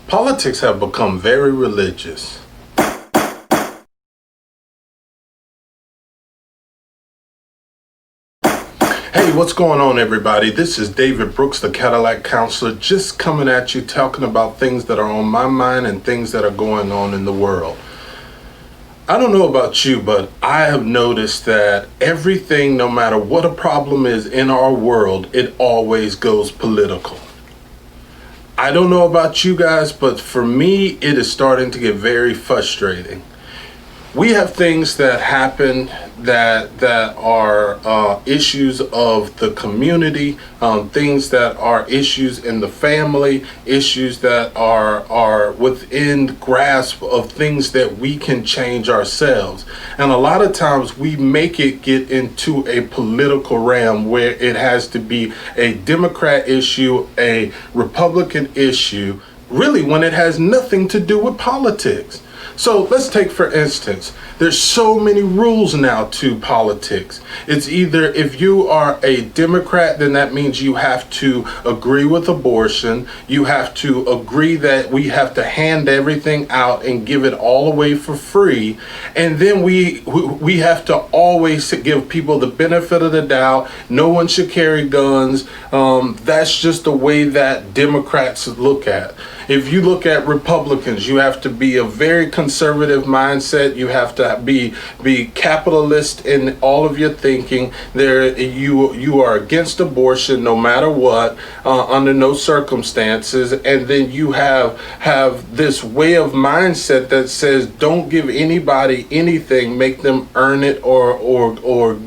Politics have become very religious. Hey, what's going on, everybody? This is David Brooks, the Cadillac Counselor, just coming at you talking about things that are on my mind and things that are going on in the world. I don't know about you, but I have noticed that everything, no matter what a problem is in our world, it always goes political. I don't know about you guys, but for me, it is starting to get very frustrating. We have things that happen that are issues of the community, things that are issues in the family, issues that are within grasp of things that we can change ourselves. And a lot of times we make it get into a political realm where it has to be a Democrat issue, a Republican issue, really when it has nothing to do with politics. So let's take, for instance, there's so many rules now to politics. It's either if you are a Democrat, then that means you have to agree with abortion. You have to agree that we have to hand everything out and give it all away for free. And then we have to always give people the benefit of the doubt. No one should carry guns. That's just the way that Democrats look at. If you look at Republicans, you have to be a very conservative mindset. You have to be capitalist in all of your thinking. You are against abortion no matter what, under no circumstances. And then you have this way of mindset that says don't give anybody anything, make them earn it or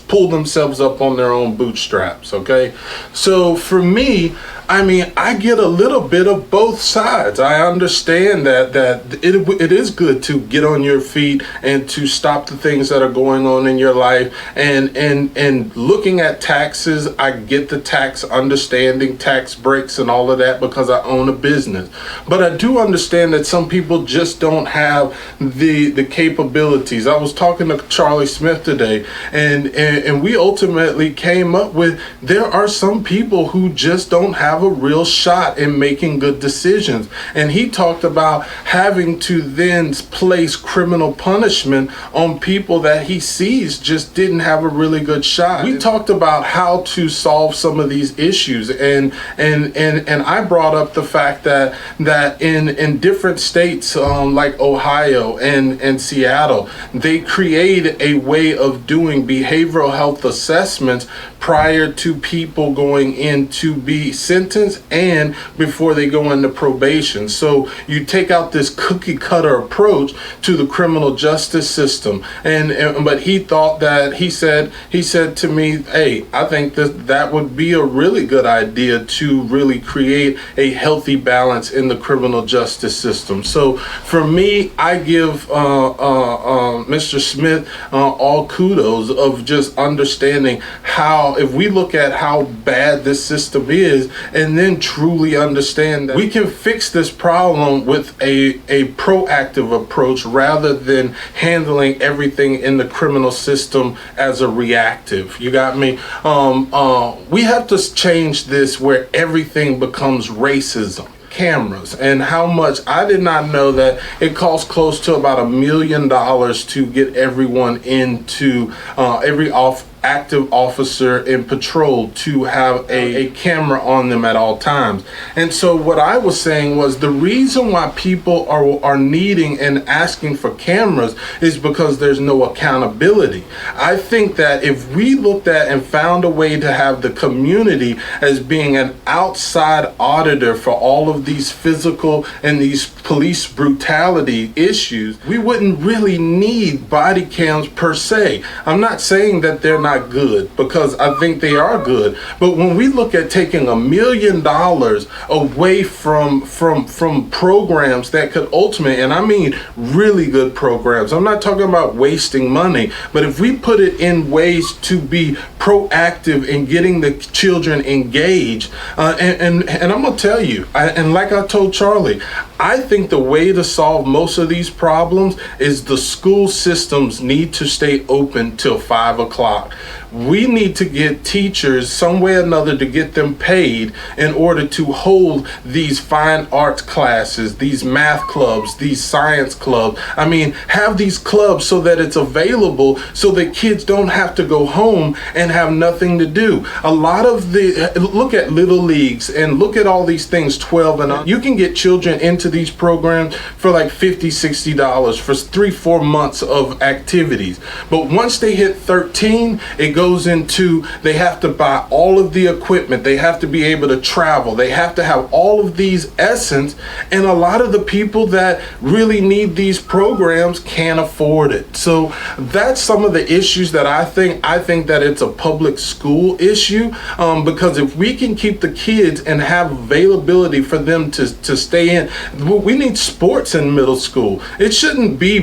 pull themselves up on their own bootstraps. Okay, so for me, I mean, I get a little bit of both sides. I understand that it is good to get on your feet and to stop the things that are going on in your life. And looking at taxes, I get the understanding tax breaks and all of that because I own a business. But I do understand that some people just don't have the capabilities. I was talking to Charlie Smith today, and we ultimately came up with there are some people who just don't have a real shot in making good decisions. And he talked about having to then place criminal punishment on people that he sees just didn't have a really good shot. We talked about how to solve some of these issues, and I brought up the fact that in different states like Ohio and Seattle, they create a way of doing behavioral health assessments prior to people going in to be sentenced and before they go into probation. So you take out this cookie cutter approach to the criminal justice system. But he thought that he said to me, hey, I think that would be a really good idea to really create a healthy balance in the criminal justice system. So for me, I give Mr. Smith all kudos of just understanding how, if we look at how bad this system is and then truly understand that we can fix this problem with a proactive approach rather than handling everything in the criminal system as a reactive. You got me? We have to change this where everything becomes racism. Cameras, and how much I did not know that it costs close to about $1 million to get everyone into every active officer in patrol to have a camera on them at all times. And so what I was saying was the reason why people are needing and asking for cameras is because there's no accountability. I think that if we looked at and found a way to have the community as being an outside auditor for all of these physical and these police brutality issues, we wouldn't really need body cams per se. I'm not saying that they're not good, because I think they are good. But when we look at taking $1 million away from programs that could ultimately, and I mean really good programs, I'm not talking about wasting money, but if we put it in ways to be proactive in getting the children engaged, and I'm gonna tell you, and like I told Charlie, I think the way to solve most of these problems is the school systems need to stay open till 5 o'clock. we need to get teachers some way or another to get them paid in order to hold these fine arts classes, these math clubs, these science clubs. I mean, have these clubs so that it's available so that kids don't have to go home and have nothing to do. A lot of look at little leagues and look at all these things, 12 and up. You can get children into these programs for like $50-$60 for 3-4 months of activities. But once they hit 13, it goes into, they have to buy all of the equipment, they have to be able to travel, they have to have all of these essence, and a lot of the people that really need these programs can't afford it. So that's some of the issues that I think that it's a public school issue, because if we can keep the kids and have availability for them to stay in, we need sports in middle school. It shouldn't be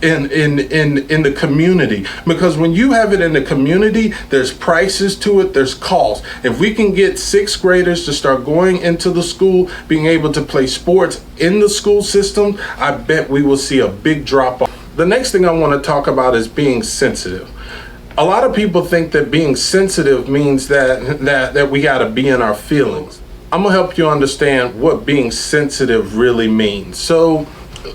in the community, because when you have it in the community, there's prices to it, there's costs. If we can get 6th graders to start going into the school, being able to play sports in the school system, I bet we will see a big drop off. The next thing I want to talk about is being sensitive. A lot of people think that being sensitive means that we got to be in our feelings. I'm gonna help you understand what being sensitive really means. So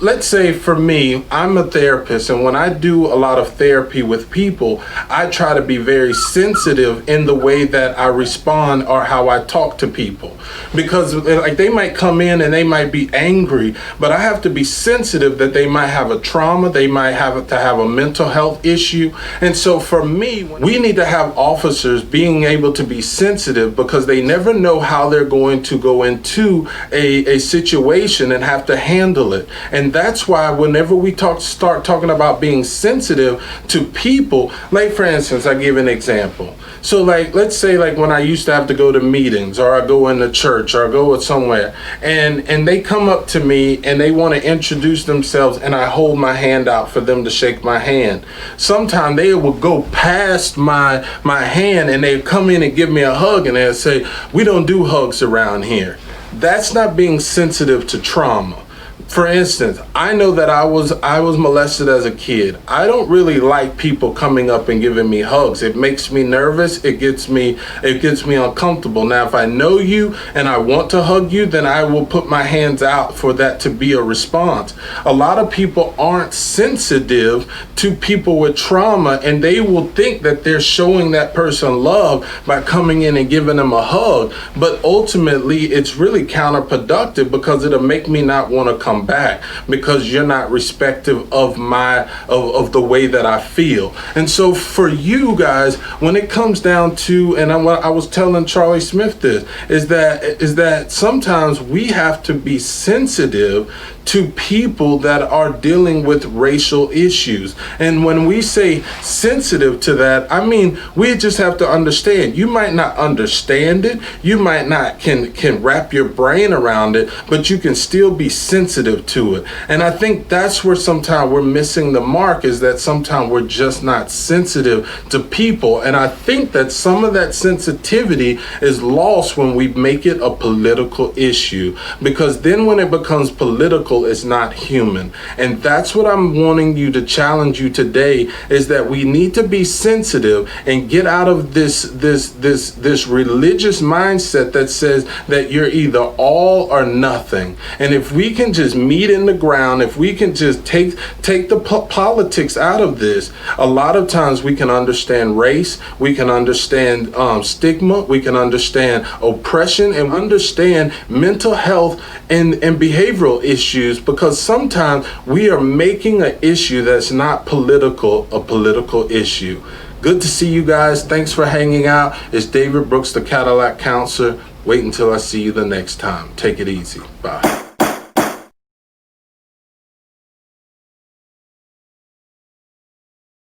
let's say for me, I'm a therapist, and when I do a lot of therapy with people, I try to be very sensitive in the way that I respond or how I talk to people. Because like they might come in and they might be angry, but I have to be sensitive that they might have a trauma, they might have to have a mental health issue. And so for me, we need to have officers being able to be sensitive, because they never know how they're going to go into a situation and have to handle it. And that's why whenever we start talking about being sensitive to people, like for instance, I give an example. So like, let's say like when I used to have to go to meetings, or I go into church, or I go somewhere, and they come up to me and they want to introduce themselves, and I hold my hand out for them to shake my hand. Sometimes they will go past my hand and they come in and give me a hug, and they'll say, "We don't do hugs around here." That's not being sensitive to trauma. For instance, I know that I was molested as a kid. I don't really like people coming up and giving me hugs. It makes me nervous. It gets me uncomfortable. Now, if I know you and I want to hug you, then I will put my hands out for that to be a response. A lot of people aren't sensitive to people with trauma, and they will think that they're showing that person love by coming in and giving them a hug. But ultimately, it's really counterproductive, because it'll make me not want to come back, because you're not respective of the way that I feel. And so for you guys, when it comes down to, and I was telling Charlie Smith this, is that sometimes we have to be sensitive to people that are dealing with racial issues. And when we say sensitive to that, I mean, we just have to understand. You might not understand it, you might not can wrap your brain around it, but you can still be sensitive to it. And I think that's where sometimes we're missing the mark, is that sometimes we're just not sensitive to people. And I think that some of that sensitivity is lost when we make it a political issue, because then when it becomes political, it's not human. And that's what I'm wanting you to challenge you today, is that we need to be sensitive and get out of this religious mindset that says that you're either all or nothing. And if we can just meet in the ground, if we can just take the politics out of this, a lot of times we can understand race, we can understand stigma, we can understand oppression, and understand mental health and behavioral issues, because sometimes we are making an issue that's not political a political issue. Good to see you guys. Thanks for hanging out. It's David Brooks, the Cadillac Counselor. Wait until I see you the next time. Take it easy. Bye.